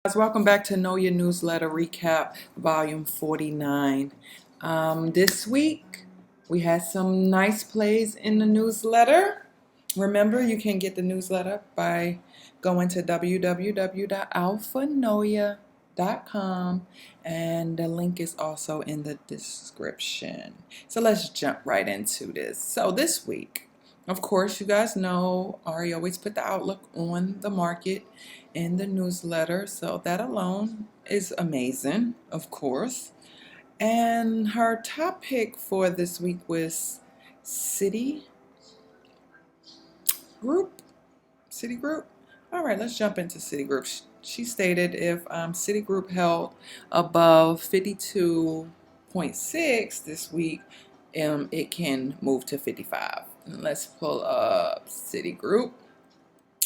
Guys, welcome back to NOYA Newsletter Recap, Volume 49. This week, we had some nice plays in the newsletter. Remember, you can get the newsletter by going to www.alphanoya.com, and the link is also in the description. So let's jump right into this. So this week, of course, you guys know Ari always put the outlook on the market in the newsletter, so that alone is amazing, of course. And her top pick for this week was Citigroup. Citigroup. All right, let's jump into Citigroup. She stated if Citigroup held above 52.6 this week, it can move to 55. Let's pull up Citigroup.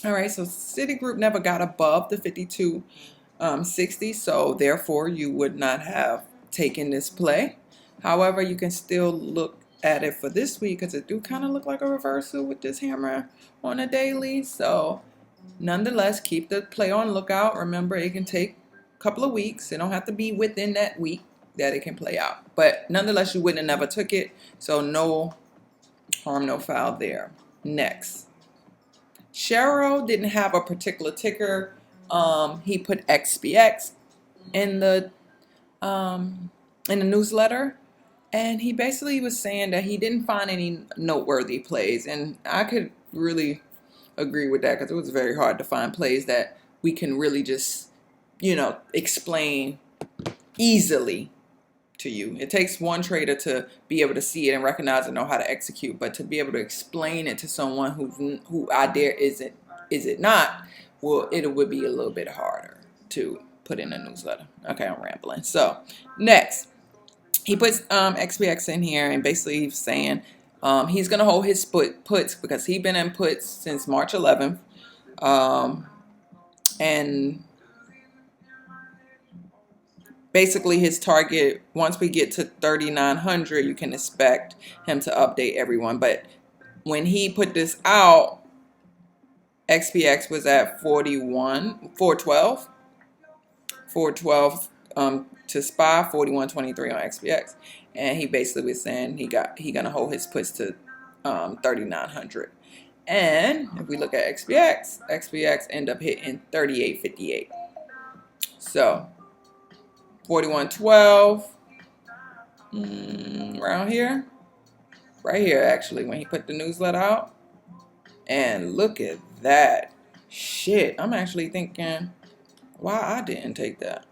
All right, so Citigroup never got above the 52.60, so therefore you would not have taken this play. However, you can still look at it for this week because it do kind of look like a reversal with this hammer on a daily. So nonetheless, keep the play on lookout. Remember, it can take a couple of weeks. It don't have to be within that week that it can play out. But nonetheless, you wouldn't have never took it, so no harm, no foul there. Next. Shero didn't have a particular ticker. He put SPX in the newsletter, and he basically was saying that he didn't find any noteworthy plays, and I could really agree with that because it was very hard to find plays that we can really just, explain easily to you. It takes one trader to be able to see it and recognize and know how to execute, but to be able to explain it to someone who idea is it not, well, it would be a little bit harder to put in a newsletter. Okay, I'm rambling. So next, he puts XPX in here, and basically he's saying he's gonna hold his puts because he's been in puts since March 11th, and basically his target, once we get to 3,900, you can expect him to update everyone. But when he put this out, XPX was at 412 to SPY, 41.23 on XPX, and he basically was saying he gonna hold his puts to 3,900. And if we look at XPX end up hitting 38.58. So 41.12, around here, right here actually, when he put the newsletter out. And look at that. Shit, I'm actually thinking why I didn't take that.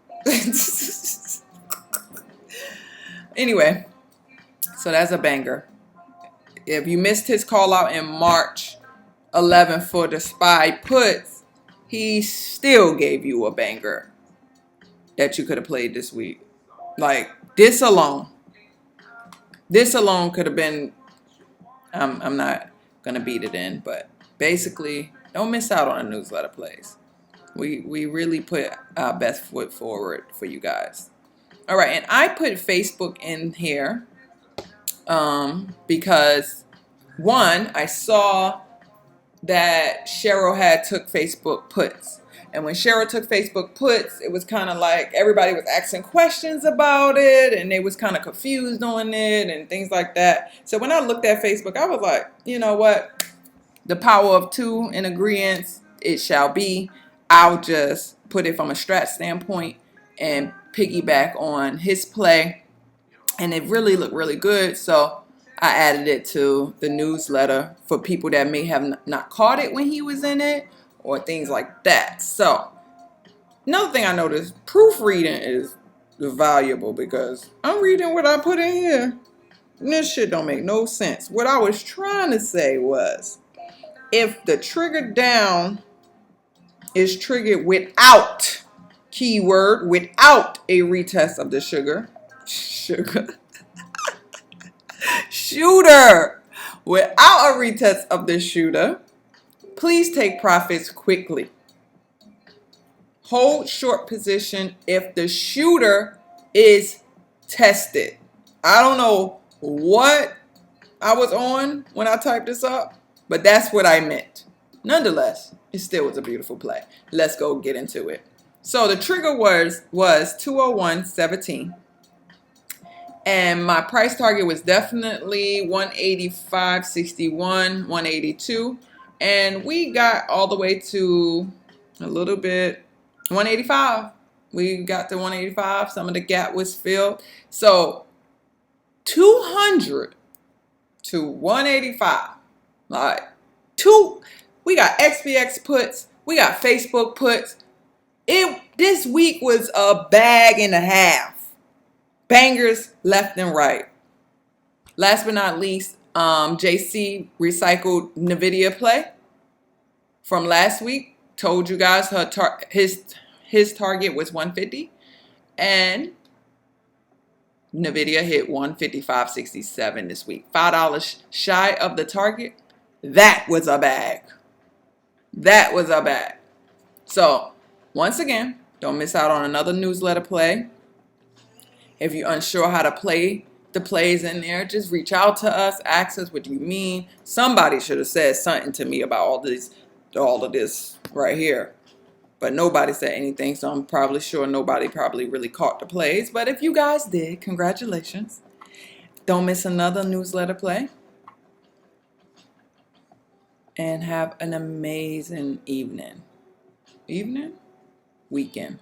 Anyway, so that's a banger. If you missed his call out in March 11th for the SPY puts, he still gave you a banger that you could have played this week. Like this alone could have been, I'm not gonna beat it in, but basically don't miss out on the newsletter plays. We really put our best foot forward for you guys. All right, and I put Facebook in here because one, I saw that Cheryl had took Facebook puts. And when Cheryl took Facebook puts, it was kind of like everybody was asking questions about it, and they was kind of confused on it and things like that. So when I looked at Facebook, I was like, you know what? The power of two in agreement, it shall be. I'll just put it from a strat standpoint and piggyback on his play. And it really looked really good. So I added it to the newsletter for people that may have not caught it when he was in it, or things like that. So another thing I noticed, proofreading is valuable because I'm reading what I put in here, and this shit don't make no sense. What I was trying to say was, if the trigger down is triggered without, keyword, without a retest of the shooter, without a retest of the shooter, please take profits quickly. Hold short position if the shooter is tested. I don't know what I was on when I typed this up, but that's what I meant. Nonetheless, it still was a beautiful play. Let's go get into it. So the trigger was 201.17. And my price target was definitely 185.61, 182. And we got all the way to a little bit 185. We got to 185. Some of the gap was filled. So 200 to 185. Like we got SPX puts, we got Facebook puts. This week was a bag and a half. Bangers left and right. Last but not least, JC recycled NVDA play from last week. Told you guys his target was 150, and NVIDIA hit 155.67 this week. $5 shy of the target. That was a bag. That was a bag. So, once again, don't miss out on another newsletter play. If you're unsure how to play the plays in there, just reach out to us. Ask us, what do you mean? Somebody should have said something to me about all of this right here. But nobody said anything, so I'm probably sure nobody probably really caught the plays. But if you guys did, congratulations. Don't miss another newsletter play. And have an amazing evening. Weekend.